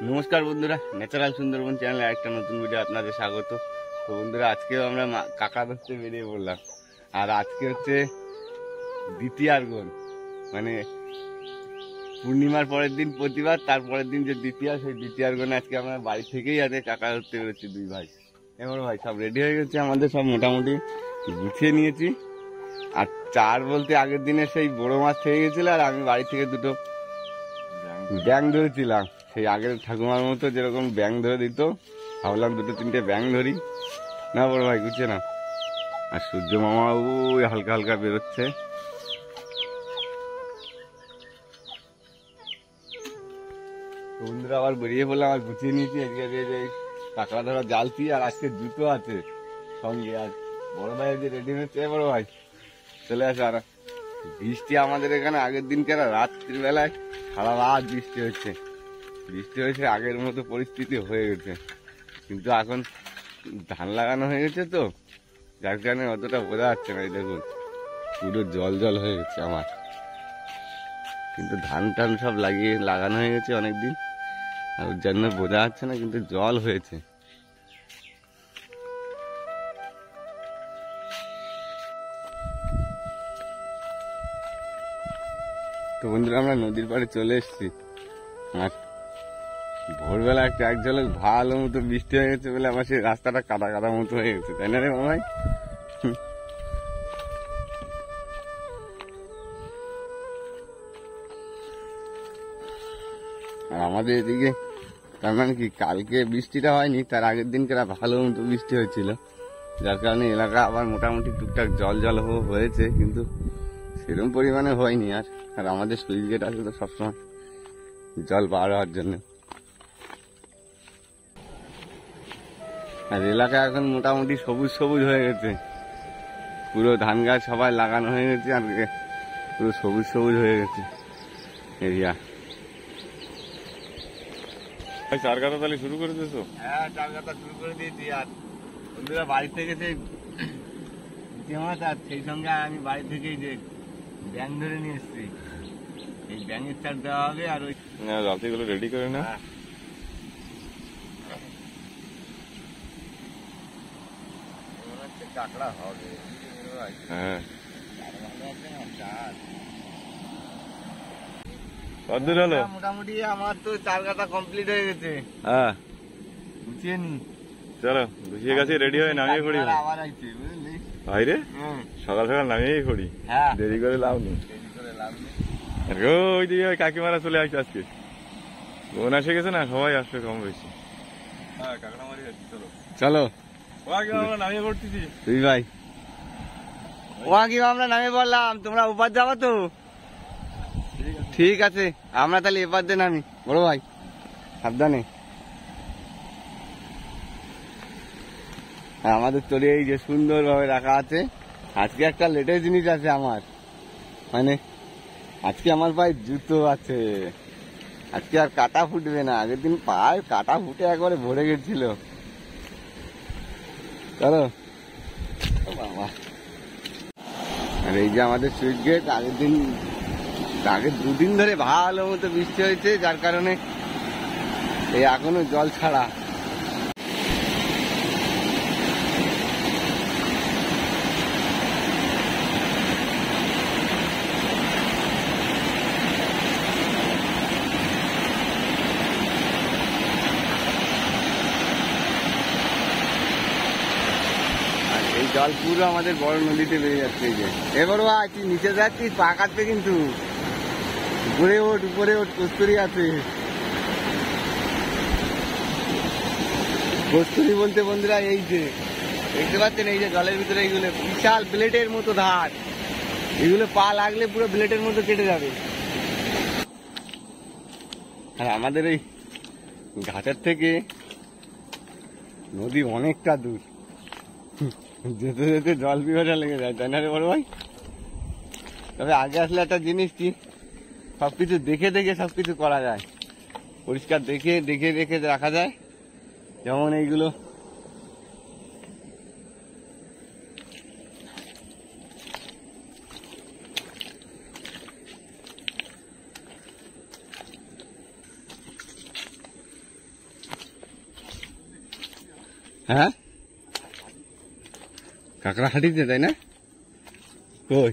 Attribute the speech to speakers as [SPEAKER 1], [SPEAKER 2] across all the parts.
[SPEAKER 1] নমস্কার বন্ধুরা, ন্যাচারাল সুন্দরবন চ্যানেলে একটা নতুন ভিডিও আপনাদের স্বাগত। তো বন্ধুরা, আজকেও আমরা কাকা ধরতে বেরিয়ে পড়লাম। আর আজকে হচ্ছে দ্বিতীয়ার্ঘন, মানে পূর্ণিমার পরের দিন প্রতিবার, তারপরের দিন যে দ্বিতীয়া, সেই দ্বিতীয়ার্ঘনে আজকে আমরা বাড়ি থেকেই আজকে কাকা ধরতে বেরোচ্ছি দুই ভাই। এবার ভাই সব রেডি হয়ে গেছে, আমাদের সব মোটামুটি গুছিয়ে নিয়েছি। আর চার বলতে আগের দিনে সেই বড় মাছ থেকে গেছিল, আর আমি বাড়ি থেকে দুটো ব্যাং ধরেছিলাম, সেই আগের ঠাকুমার মতো যেরকম ব্যাং ধরে দিত, ভাবলাম দুটো তিনটে ব্যাং ধরি না বড় ভাই, বুঝছে না। আর সূর্য মামা ওই হালকা হালকা বেরোচ্ছে। বন্ধুরা আবার বেরিয়ে পড়লাম, আর গুছিয়ে নিয়েছি এদিকে যে কাঁকড়া ধরা জালতি, আর আজকে জুতো আছে সঙ্গে। আর বড় ভাই যে রেডি হচ্ছে, বড় ভাই চলে আসে। আর বৃষ্টি আমাদের এখানে আগের দিনকে রাত্রির বেলায় সারা রাত বৃষ্টি হচ্ছে, আগের মতো পরিস্থিতি হয়ে গেছে। কিন্তু এখন ধান লাগানো হয়ে গেছে, তো যার কারণে অতটা বোঝা যাচ্ছে না। এই দেখুন পুরো জল জল হয়ে গেছে আমার, কিন্তু ধান টান সব লাগানো হয়ে গেছে অনেকদিন, আর ওর জন্য বোঝা যাচ্ছে না, কিন্তু জল হয়েছে। তো বন্ধুরা, আমরা নদীর পাড়ে চলে এসেছি। আর ভোরবেলা একটা এক ঝলক ভালো মতো বৃষ্টি হয়ে গেছে বলে আমার সেই রাস্তাটা কাদা কাদা মতো হয়ে গেছে, তাই না রে মামাই? আর আমাদের এদিকে তার মানে কি, কালকে বৃষ্টিটা হয়নি, তার আগের দিনকে ভালো মতো বৃষ্টি হয়েছিল, যার কারণে এলাকা আবার মোটামুটি টুকটাক জল জল হয়েছে, কিন্তু সেরকম পরিমাণে হয়নি। আর আমাদের সুইচ গেট আছে তো সবসময় জল পার হওয়ার জন্য। আর এলাকা এখন মোটামুটি সবুজ সবুজ হয়ে গেছে, পুরো ধান গাছ সবাই লাগানো হয়ে গেছে, আর পুরো সবুজ সবুজ হয়ে গেছে এরিয়া। চার গাঁথা তাহলে শুরু করে দিয়েছো? হ্যাঁ, চার গাঁথা শুরু করে দিয়েছি। আর বন্ধুরা বাড়ি থেকে সেই মাছ, আর সেই সঙ্গে আমি বাড়ি থেকেই যে ব্যাং ধরে নিয়ে এসছি, এই ব্যাঙের চার দেওয়া হবে। আর ওই রাতিগুলো রেডি করে না, কাঁকড়া হবে। হ্যাঁ, কতদূর হলো? মোটামুটি আমার তো চার গাঁথা কমপ্লিট হয়ে গেছে। হ্যাঁ, গুছিয়ে নি। চলো গুছিয়ে গেছে, রেডি হয়ে নামিয়ে পড়ি। আবার আইছে বুঝলি ভাই রে, সকাল সকাল নামিয়েই পড়ি, দেরি করে লাভ নেই। ওই দিকে ওই কাকিমারা চলে আসছে আজকে, বোন এসে গেছে না, সবাই আসবে কম বেশি। হ্যাঁ, কাঁকড়া মারি যাচ্ছি। চলো আমরা নামিয়ে পড়তেছি তুই ভাই। আমরা নামিয়ে পড়লাম, তোমরা ওপার যাবো তো? ঠিক আছে, আমরা তাহলে এপার দিয়ে নামি। বড় ভাই সাবধানে। আমাদের তরি এই যে সুন্দর ভাবে রাখা আছে। আজকে একটা লেটেস্ট জিনিস আছে আমার, মানে আজকে আমার পায়ে জুতো আছে। আজকে আর কাটা ফুটবে না, আগের দিন পায়ে কাটা ফুটে একবারে ভরে গেছিল। চলো বাবা। আর এই যে আমাদের সুইচ গেট, আগের দুদিন ধরে ভালো মতো বৃষ্টি হয়েছে, যার কারণে এই এখনো জল ছাড়া। এই জল পুরো আমাদের বড় নদীতে বেরিয়ে যাচ্ছে। এই যে এবার তুই নিচে যাচ্ছিস, পা কাটবে কিন্তু। উপরে ওঠ, কস্তুরি আছে। কস্তুরি বলতে বন্ধুরা এই যে দেখতে পাচ্ছেন, এই যে জলের ভিতরে এইগুলো বিশাল ব্লেডের মতো ধার, এগুলো পা লাগলে পুরো ব্লেডের মতো কেটে যাবে। আর আমাদের এই ঘাটের থেকে নদী অনেকটা দূর, যেতে যেতে জল পিপাসা লেগে যায়, তাই না রে বড় ভাই? তবে আগে আসলে একটা জিনিস কি, সবকিছু দেখে দেখে সবকিছু করা যায়, পরিষ্কার দেখে দেখে দেখে রাখা যায়। যেমন এইগুলো হ্যাঁ কাঁকড়া হাঁটিছে তাই না? কই?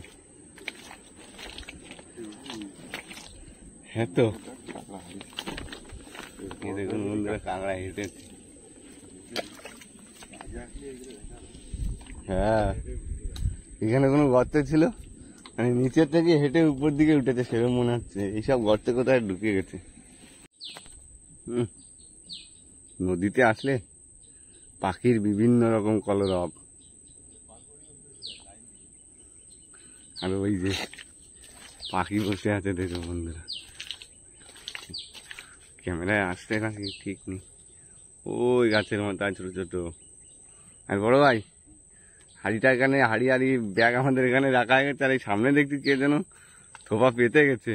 [SPEAKER 1] হ্যাঁ তো দেখুন বন্ধুরা কাঁকড়া হেঁটেছে। হ্যাঁ এখানে কোনো গর্ত ছিল, মানে নিচের থেকে হেঁটে উপর দিকে উঠেছে সেরকম মনে হচ্ছে। এইসব গর্তে কোথায় ঢুকে গেছে। নদীতে আসলে পাখির বিভিন্ন রকম কলরব। আর ওই যে পাখি বসে আছে দেখো বন্ধুরা, ক্যামেরায় আসছে নাকি ঠিক নেই। ওই গাছের মাথায় ছোট ছোট। আর বড় ভাই হাড়িটা এখানে হাড়ি ব্যাগ আমাদের এখানে রাখা গেছে, আর এই সামনে দেখছি কে যেন থোপা পেতে গেছে।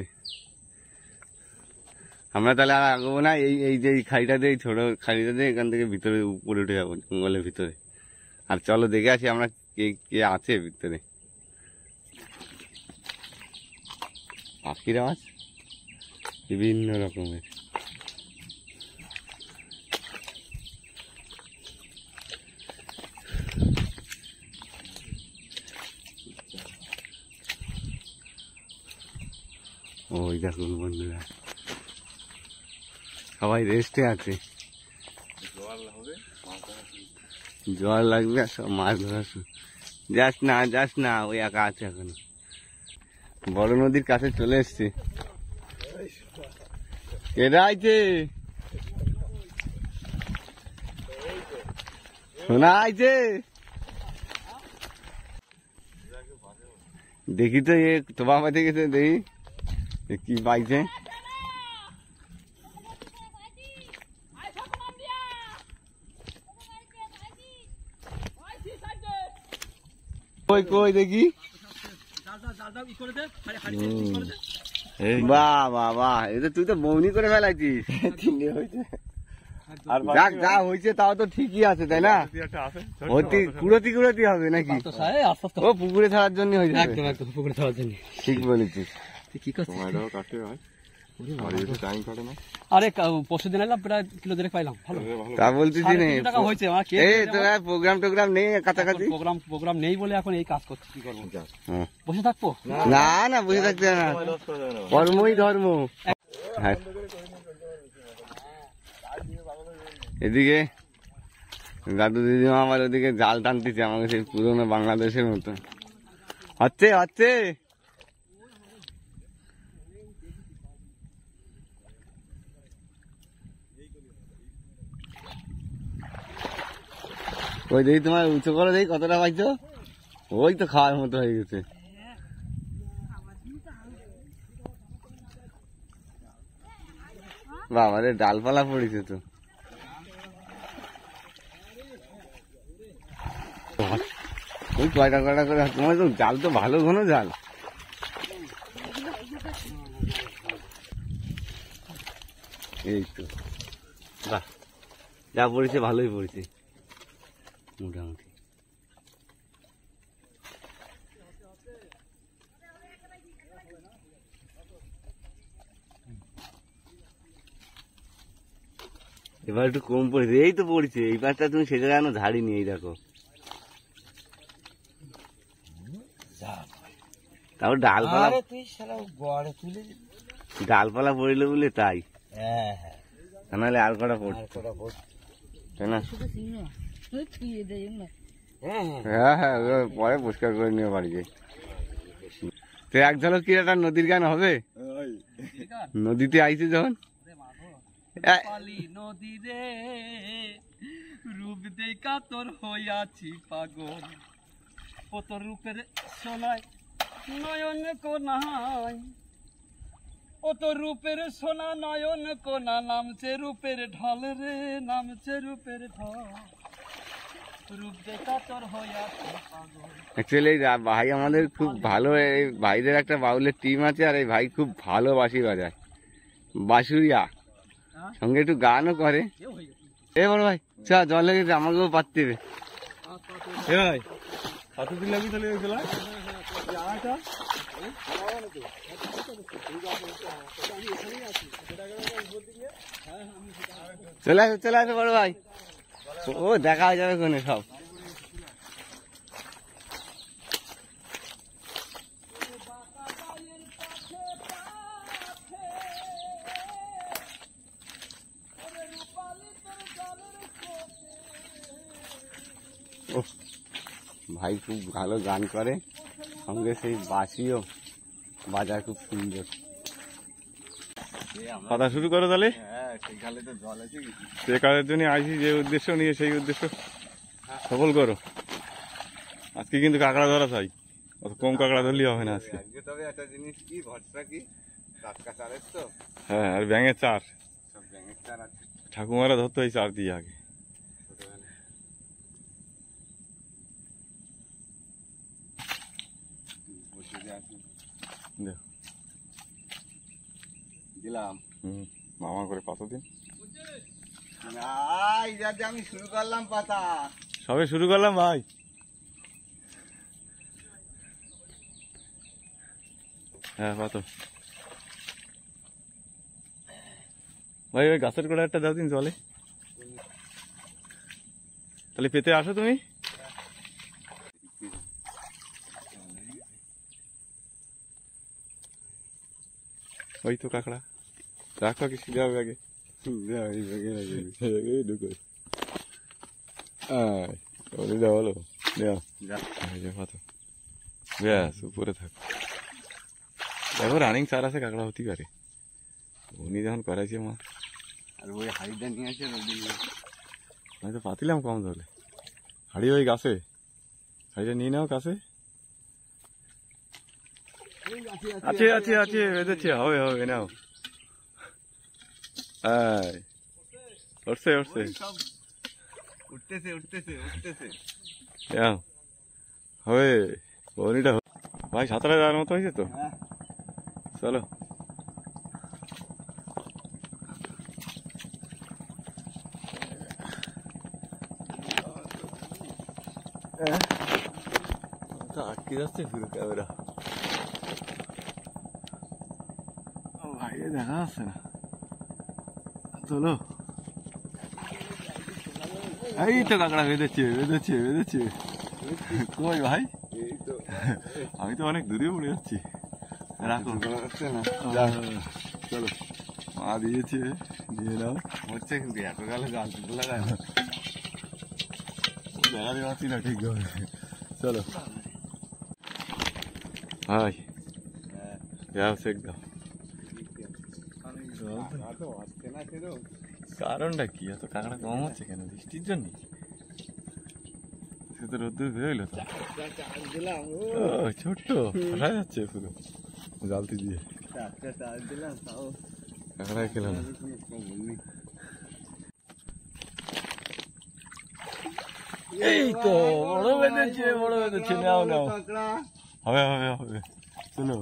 [SPEAKER 1] আমরা তাহলে আর আগবো না, এই যে এই খাড়িটা দিয়ে, ছোট খাড়িটা দিয়ে এখান থেকে ভিতরে উপরে উঠে যাবো জঙ্গলের ভিতরে। আর চলো দেখে আসি আমরা কে কে আছে ভিতরে। পাখির আওয়াজ বিভিন্ন রকমের। ওই দেখুন বন্ধুরা সবাই রেস্টে আছে। জল লাগবে আর সব মাছ ধরা। যাস না ওই একা আছে এখন। বড় নদীর কাছে চলে এসছে। কেডা আইছে? শোনা আইছে? দেখি তো এ তোবা পাইতে গেছে, দেখি কি পাইছে। কই কই দেখি। বাহ বাহ বাহ, এটা তুই তো বৌনি করে ফেলাইছিস। যাক যা হয়েছে তাও তো ঠিকই আছে তাই না? কুড়তি কুড়তি হবে নাকি? ও পুকুরে ছাড়ার জন্য হয়ে যাবে। পুকুরে ছাড়ার জন্য ঠিক বলেছিস। কি
[SPEAKER 2] আরে পরশু দিন এলাম প্রায় কিলো দেড়েক পাইলাম।
[SPEAKER 1] তা বলতেছি প্রোগ্রাম টোগ্রাম নেই কাছাকাছি।
[SPEAKER 2] প্রোগ্রাম নেই বলে এখন এই কাজ করছি। কি করবো, বসে থাকবো?
[SPEAKER 1] না বসে থাকতে না, কর্মই ধর্ম। হ্যাঁ এদিকে দাদু দিদিমা আমার ওদিকে জাল টানতেছে আমাকে সেই পুরোনো বাংলাদেশের মতো। হচ্ছে ওই দেখি তোমার উঁচু করে দেখি কতটা পাইছো। ওই তো খাওয়ার মতো হয়ে গেছে। বাবা রে ডালপালা পড়েছে তো। ওই কয়টা করে তোমার তো জাল তো ভালো ঘন জাল। এই তো বাহ, যা পড়েছে ভালোই পড়েছে মোটামুটি। এবার একটু কম পড়েছে, এই তো পড়েছে। এই পাশটা তুমি সেটা জানো ঝাড়িনি, এই দেখো। তাও ডালপালা পড়িল বলে তাই, নাহলে আর কটা পড়ছে তাই না? হ্যাঁ পরে পরিষ্কার করে নিয়ে বাড়ি যাই। তো এক ঝলক কি একটা নদীর গান হবে? নদীতে আইছে যখন
[SPEAKER 2] নদী রে রূপ দেখা তোর হইয়াছি পাগল, ও তোর রূপের সোনায় নয়ন কোনায়, ও তোর রূপের সোনা নয়ন কোনা, নামছে রূপের ঢল রে, নামছে রূপের ঢল, রূপ দেখা তোর হইয়াছি পাগল।
[SPEAKER 1] অ্যাকচুয়ালি ভাই আমাদের খুব ভালো, এই ভাইদের একটা বাউলের টিম আছে, আর এই ভাই খুব ভালো বাঁশি বাজায়, বাঁশুরিয়া, সঙ্গে একটু গানও করে। এ বড় ভাই চা জল লেগেছে, আমাকেও পাততে হবে। চলে আসো বড় ভাই। ও দেখা যাবে কোনে সব। ও ভাই খুব ভালো গান করে, সঙ্গে সেই বাঁশিও বাজায় খুব সুন্দর।
[SPEAKER 3] কথা শুরু করো তাহলে।
[SPEAKER 1] হ্যাঁ, সেই খালে তো জল আছে।
[SPEAKER 3] সে কাজের জন্য আইসি, যে উদ্দেশ্য নিয়ে সেই উদ্দেশ্য সফল করো। আজকে কিন্তু কাঁকড়া ধরা চাই, অত কম কাঁকড়া ধরলেই হবে না আজকে।
[SPEAKER 1] আজকে তবে একটা জিনিস কি, ভরসা কি, টাটকা চারের তো।
[SPEAKER 3] হ্যাঁ, আর ব্যাঙের চার,
[SPEAKER 1] সব ব্যাঙের চার আছে।
[SPEAKER 3] ঠাকুমারা ধরতো এই চার দিয়ে আগে।
[SPEAKER 1] ছোটবেলায় বসে যে আছে।
[SPEAKER 3] দেখো।
[SPEAKER 1] দিলাম
[SPEAKER 3] মামা করে পাতা দিন।
[SPEAKER 1] না, এই যে আমি শুরু করলাম পাতা।
[SPEAKER 3] সবে শুরু করলাম ভাই। হ্যাঁ পাতো ভাই, ওই গাছের গোড়া একটা দাও দিন জলে, তাহলে পেতে আসো তুমি। ওই তো কাঁকড়া, রাখো কিছু দেওয়া ব্যাগে। হলো ব্যাস, উপরে থাক। দেখো রানিং চার আছে, কাঁকড়া হতে পারে। উনি যখন করাইছে মা,
[SPEAKER 1] আর ওই হাড়িটা নিয়ে আসে নদী।
[SPEAKER 3] আমি তো পাতিলাম কম ধরলে। হাড়ি ওই গাছে, হাড়িটা নিয়ে নাও কাছে। আছে আছে আছে, বেঁধেছে, হবে হবে, নাও। উঠছে উঠছে,
[SPEAKER 1] উঠতেছে উঠতেছে উঠতেছে।
[SPEAKER 3] হবে বনিটা। ভাই সাঁতারে যাওয়ার মতো হয়েছে তো, চলো। আটকে যাচ্ছে পুরো ক্যামেরা। ভাই দেখা যাচ্ছে না, চলো। এই তো কাঁকড়া বেঁধেছে বেঁধেছে বেঁধেছে। কই ভাই, আমি তো অনেক দূরে উড়ে যাচ্ছি। রাখো, চলো। মা দিয়েছে, নিয়ে নাও।
[SPEAKER 1] হচ্ছে কিন্তু এত গেলে জাল তুলতে লাগায় না।
[SPEAKER 3] দেখাতে পারছি না ঠিক ভাবে, চলো ভাই। যাও চেক দাও। কারণটা কি, এত কাঁকড়া কম হচ্ছে কেন? বৃষ্টির জন্য? সে তো রোদ্দুর বেরোইলো তো। ছোট্ট ফসা যাচ্ছে পুরো জালতি দিয়ে। কাঁকড়াই খেলাম না। এই তো বড় বেঁধেছে, বড় বেঁধেছে, নাও নাও। হবে হবে হবে, চলো।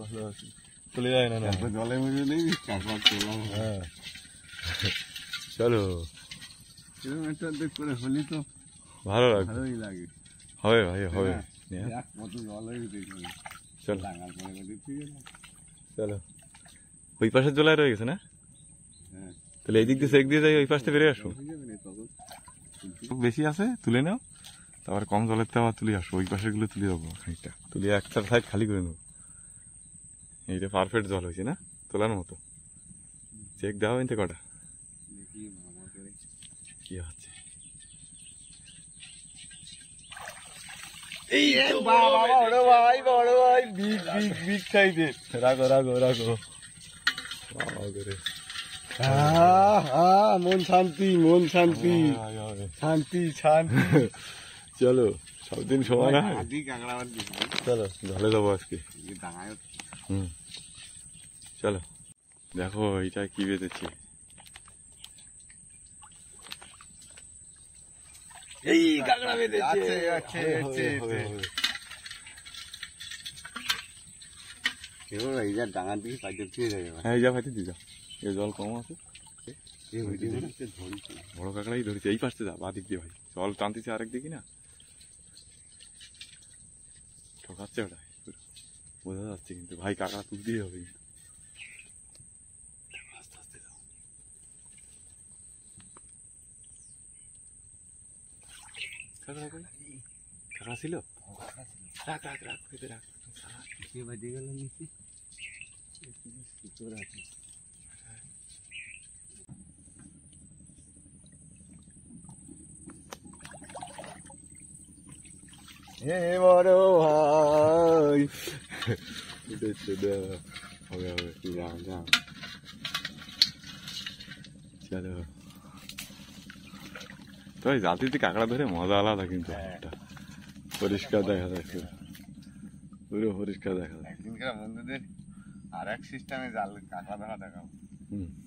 [SPEAKER 3] ভালো আছে, চলে যায় না।
[SPEAKER 1] জলে মেরে নেই, চাষবাস করলাম।
[SPEAKER 3] হ্যাঁ চলো,
[SPEAKER 1] কিলোমিটার দিক করে হলি তো
[SPEAKER 3] ভালো লাগবে।
[SPEAKER 1] ভালোই লাগে।
[SPEAKER 3] হবে ভাই হবে,
[SPEAKER 1] কত জল হয়ে গেছে।
[SPEAKER 3] চলো
[SPEAKER 1] ডাঙার পরে ঠিক আছে।
[SPEAKER 3] চলো, ওই পাশের জলায় রয়ে গেছে না?
[SPEAKER 1] হ্যাঁ,
[SPEAKER 3] তাহলে এই দিক দিয়ে চেক দিয়ে যাই, ওই পাশ থেকে বেরিয়ে আসো। বেশি আছে তুলে নাও, তারপর কম জলের আবার তুলে আসো। ওই পাশের গুলো তুলে দেবো খানিকটা, তুলে একটা সাইড খালি করে নেবো। এইটা পারফেক্ট জল হয়েছে না, তোলার মতো। চেক দেওয়া হইতে কটা কি হচ্ছে। বড় ভাই বিগ বিগ বিগ সাইজের। রাখো রাখো রাখো,
[SPEAKER 1] মন শান্তি, মন শান্তি, শান্তি শান্তি।
[SPEAKER 3] চলো, সব দিন সমান হয়।
[SPEAKER 1] কাঁকড়া
[SPEAKER 3] চলো ঢালে দেবো আজকে।
[SPEAKER 1] ডাঙায়
[SPEAKER 3] চলো দেখো এইটা কি বেঁধেছে। এই কাঁকড়া বেঁধেছে।
[SPEAKER 1] এই যা ডাঙার দিকে কাজে ফিরে যাবে।
[SPEAKER 3] হ্যাঁ, এই যা ফাইতে দি যা, এই জল কম আছে। বড় কাঁকড়াই ধরেছে। এই পাশে যা, বা দিক দিয়ে ভাই, জল টানতেছে আরেক দিকে না, ঠকাচ্ছে ওটা বোঝা যাচ্ছে। কিন্তু ভাই কাঁকড়া তুলতেই হবে। আস্তে আস্তে যাও, কাঁকড়া ছিল? রাখ রাখ রাখ পেতে রাখ।
[SPEAKER 1] বাজে গেল নিচে শুকর আছে। হে বড় ভাই উঠেছে হবে হবে যাও যাও
[SPEAKER 3] চলো। তো ওই জাতিতে কাঁকড়া ধরে মজা আলাদা কিন্তু একটা পরিষ্কার দেখা যাচ্ছে, পুরো পরিষ্কার দেখা যায়।
[SPEAKER 1] একদিনকার বন্ধুদের আর এক সিস্টেমে জাল কাঁকড়া ধরা দেখাবো,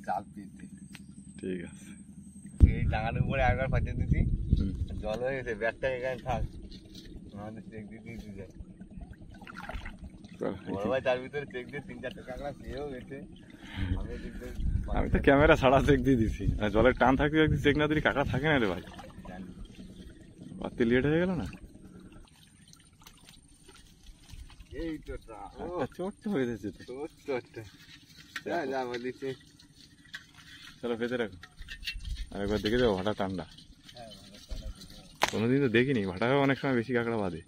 [SPEAKER 1] জাল পিতে।
[SPEAKER 3] ঠিক আছে,
[SPEAKER 1] এই ডাঙার উপরে একবার পাঠিয়ে দিচ্ছি, জল হয়ে গেছে, ব্যাগটা এখানে থাক, আমাদের চেক দিয়ে দিতে যায়। বড় ভাই তার ভিতরে চেক দিয়ে 3-4টা কাঁকড়া পেয়েও গেছে।
[SPEAKER 3] আমি তো ক্যামেরা ছাড়া চেক দিয়ে দিছি, আর জলের টান থাকতে থাকতে চেক না দিলে কাঁকড়া থাকে না রে ভাই, বাড়তি লেট হয়ে গেল না।
[SPEAKER 1] এই তো
[SPEAKER 3] ছোট্ট হয়ে যাচ্ছে তো,
[SPEAKER 1] যা বলিছে।
[SPEAKER 3] চলো ভেতরে রাখো, আরেকবার দেখে যাবো ভাটা ঠান্ডা। কোনোদিন তো দেখিনি, ভাটায় অনেক সময় বেশি কাঁকড়া বাঁধে।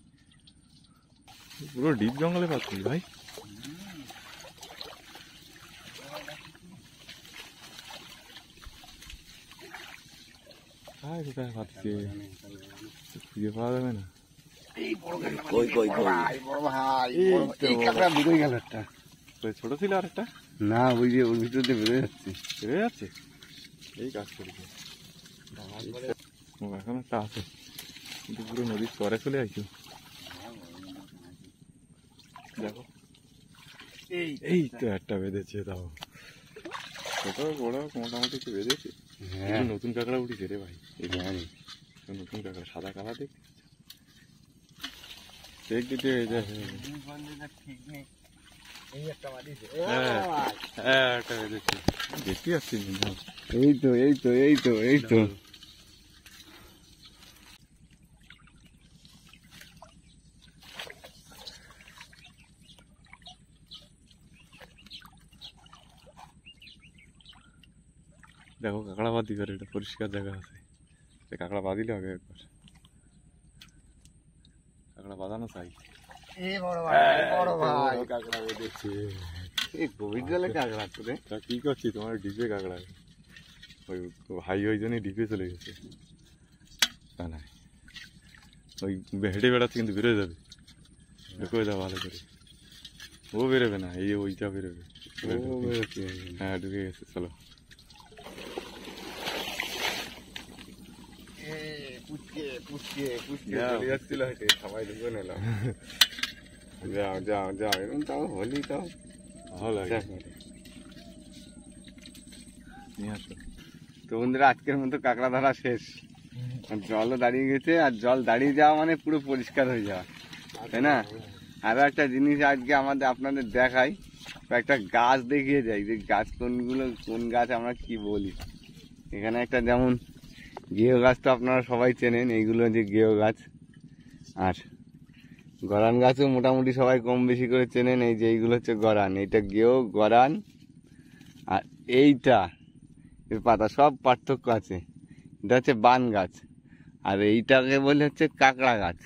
[SPEAKER 3] পুরো ডিপ জঙ্গলে পাচ্ছিস ভাই। কোথায় পাচ্ছি খুঁজে পাওয়া যাবে না। ছোট ছিল আর একটা
[SPEAKER 1] না, ওই যে ওর ভিতর দিয়ে বেরোয় যাচ্ছে,
[SPEAKER 3] বেড়ে যাচ্ছে। এই কাজ করেছে এখন একটা আছে, কিন্তু পুরো নদীর চরে চলে আসছো। দেখো এই তো একটা বেঁধেছে, তাও ছোট বড় মোটামুটি একটু বেঁধেছে। নতুন কাঁকড়া উঠেছে রে ভাই, নতুন কাঁকড়া সাদা কালা দেখতে দেখ দিতে একটা বেঁধেছে দেখতে পাচ্ছি।
[SPEAKER 1] এই তো এই তো এই তো এই তো
[SPEAKER 3] দেখো কাঁকড়া বাদি করে, এটা পরিষ্কার জায়গা আছে, কাঁকড়া বাঁধিলে হবে একবার। কাঁকড়া বাঁধানো চাই।
[SPEAKER 1] কাঁকড়া বেঁধেছে, এই গভীর জলে কাঁকড়া করে।
[SPEAKER 3] তা কি করছি, তোমার ডিপে কাঁকড়া, ওই ভাই ওই জন্যই ডিপে চলে গেছে। তা না ওই হেঁটে বেড়াচ্ছে, কিন্তু বেরোয় যাবে, ঢুকে যাও ভালো করে। ও বেরোবে না, এই ওইটা বেরোবে। হ্যাঁ ঢুকে গেছে, চলো।
[SPEAKER 1] সবাই ঢুকে নিলাম, যাও যাও যাও, এরকম তাও হলি তাও
[SPEAKER 3] ভালো লাগে। নিয়ে আসো।
[SPEAKER 1] তো বন্ধুরা, আজকের মতো কাঁকড়া ধরা শেষ। জলও দাঁড়িয়ে গেছে, আর জল দাঁড়িয়ে যাওয়া মানে পুরো পরিষ্কার হয়ে যাওয়া, তাই না? আরো একটা জিনিস আজকে আপনাদের দেখাই, একটা গাছ দেখিয়ে যাই যে গাছ কোনগুলো, কোন গাছ আমরা কি বলি। এখানে একটা যেমন গেও গাছ তো আপনারা সবাই চেনেন, এইগুলো যে গেও গাছ। আর গরান গাছও মোটামুটি সবাই কম বেশি করে চেনেন, এই যে এইগুলো হচ্ছে গরান, এইটা গেও গরান। আর এইটা এর পাতা সব পার্থক্য আছে, এটা হচ্ছে বান গাছ, আর এইটাকে বলে হচ্ছে কাঁকড়া গাছ।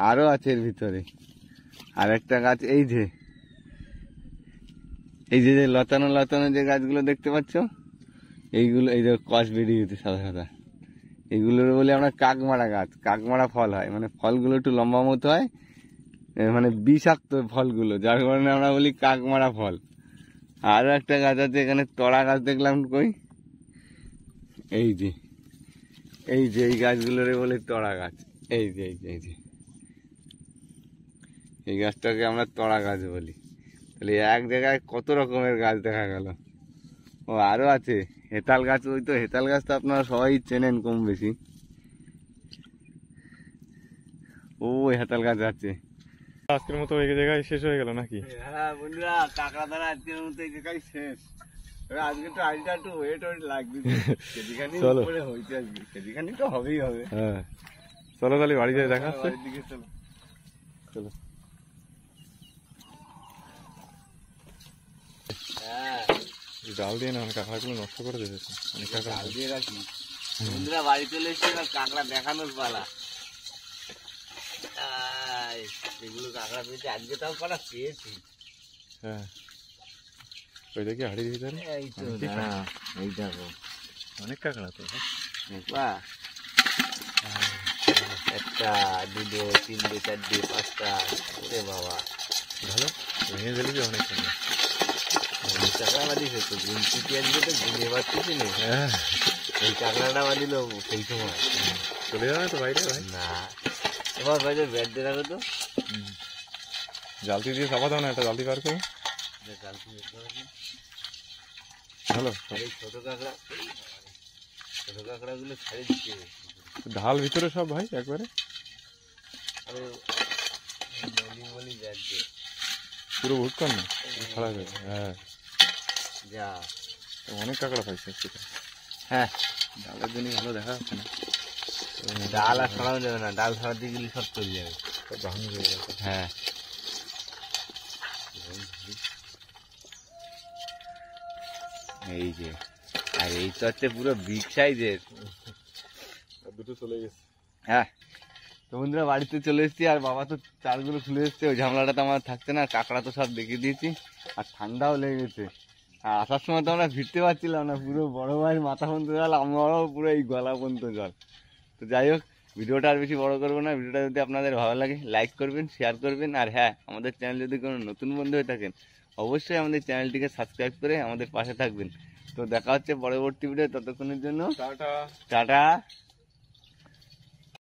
[SPEAKER 1] আরও আছে এর ভিতরে আর একটা গাছ, এই যে লতানো লতানো যে গাছগুলো দেখতে পাচ্ছ, এইগুলো এই যে কষ বেরিয়ে যেতে সাদা সাদা, এইগুলোর বলে আমরা কাকমারা গাছ। কাকমারা ফল হয়, মানে ফলগুলো একটু লম্বা মতো হয়, মানে বিষাক্ত ফলগুলো, যার কারণে আমরা বলি কাকমারা ফল। আরও একটা গাছ আছে এখানে, তড়া গাছ দেখলাম কই, এই যে এই গাছগুলোরে বলে তড়া গাছ। এই যে এই গাছটাকে আমরা তড়া গাছ বলি। তাহলে এক জায়গায় কত রকমের গাছ দেখা গেল। ও আরও আছে হেতাল গাছ, ওই তো হেতাল গাছ তো আপনারা সবাই চেনেন কম বেশি, ও হেতাল গাছ আছে।
[SPEAKER 3] আজকের মতো এই জায়গায় শেষ হয়ে গেল নাকি?
[SPEAKER 1] হ্যাঁ বন্ধুরা, কাঁকড়া ধরা আজকের মতো এই জায়গায় শেষ। আজকে তো আজটা একটু ওয়েট লাগবে, সেদিখানি উপরে হইতে আসবে, সেদিখানি তো হবেই হবে।
[SPEAKER 3] হ্যাঁ চলো তাহলে বাড়ি যাই, দেখা হচ্ছে।
[SPEAKER 1] বাড়ির দিকে চলো
[SPEAKER 3] চলো।
[SPEAKER 1] হ্যাঁ
[SPEAKER 3] ডাল দিয়ে না কাঁকড়াগুলো নষ্ট করে দিয়েছে, অনেক কাঁকড়া
[SPEAKER 1] দিয়ে রাখি। বন্ধুরা বাড়ি চলে এসেছে, আর কাঁকড়া দেখানোর পালা। এগুলো কাঁকড়া পেয়েছি আজকে, তাও কটা পেয়েছি।
[SPEAKER 3] হ্যাঁ ওই দেখি হারিয়ে দিতে পারে।
[SPEAKER 1] এই তো দাঁড়া, এই দেখো
[SPEAKER 3] অনেক কাঁকড়া তো।
[SPEAKER 1] দেখবা, একটা, দুটো, তিনটে, চারটে, পাঁচটা। ওরে বাবা,
[SPEAKER 3] ভালো ভেঙে দিলে অনেক কাঁকড়া।
[SPEAKER 1] কাঁকড়া বাঁধিছে তো, গুনছি আজকে তো গুনে পাচ্ছি না।
[SPEAKER 3] হ্যাঁ
[SPEAKER 1] এই কাঁকড়াটা বাঁধিল সেই সময়।
[SPEAKER 3] চলে যাবে তো বাইরে ভাই।
[SPEAKER 1] না এবার বাইরে ব্যাট দিয়ে রাখো তো।
[SPEAKER 3] জালতি দিয়ে চাপা দাও না, একটা জালতি বার করে। ভালো
[SPEAKER 1] আর এই ছোট কাঁকড়া, ছোট কাঁকড়া গুলো ছাড়ি দিচ্ছে।
[SPEAKER 3] ঢাল ভিতরে সব ভাই একবারে
[SPEAKER 1] আরে মলি মলি ব্যাট দিয়ে
[SPEAKER 3] পুরো ভুট কর না, ছাড়া যাবে। হ্যাঁ
[SPEAKER 1] যা,
[SPEAKER 3] অনেক কাঁকড়া পাইছে সেটা।
[SPEAKER 1] হ্যাঁ
[SPEAKER 3] ডালের জন্য ভালো দেখা যাচ্ছে না।
[SPEAKER 1] ডাল আর সরানো যাবে না, ডাল সরাতে গেলে সব চলে যাবে।
[SPEAKER 3] সব বাহানো হয়ে যাবে।
[SPEAKER 1] হ্যাঁ এই যে, আর এই তো হচ্ছে পুরো বিগ সাইজের।
[SPEAKER 3] আর দুটো চলে গেছে।
[SPEAKER 1] হ্যাঁ তো বন্ধুরা বাড়িতে চলে এসেছি, আর বাবা তো চালগুলো খুলে এসছে, ওই ঝামেলাটা তো আমার থাকছে না। কাঁকড়া তো সব দেখিয়ে দিয়েছি, আর ঠান্ডাও লেগে গেছে। আর আসার সময় তো আমরা ফিরতে পারছিলাম না, পুরো বড় ভাইয়ের মাথা পর্যন্ত জল, আমারও পুরো এই গলা পর্যন্ত জল। তো যাই হোক, ভিডিওটা আর বেশি বড় করবো না। ভিডিওটা যদি আপনাদের ভালো লাগে লাইক করবেন, শেয়ার করবেন, আর হ্যাঁ আমাদের চ্যানেল যদি কোনো নতুন বন্ধু হয়ে থাকেন অবশ্যই আমাদের চ্যানেলটিকে সাবস্ক্রাইব করে আমাদের পাশে থাকবেন। তো দেখা হচ্ছে পরবর্তী ভিডিও, ততক্ষণের জন্য
[SPEAKER 3] টাটা।
[SPEAKER 1] টাটা।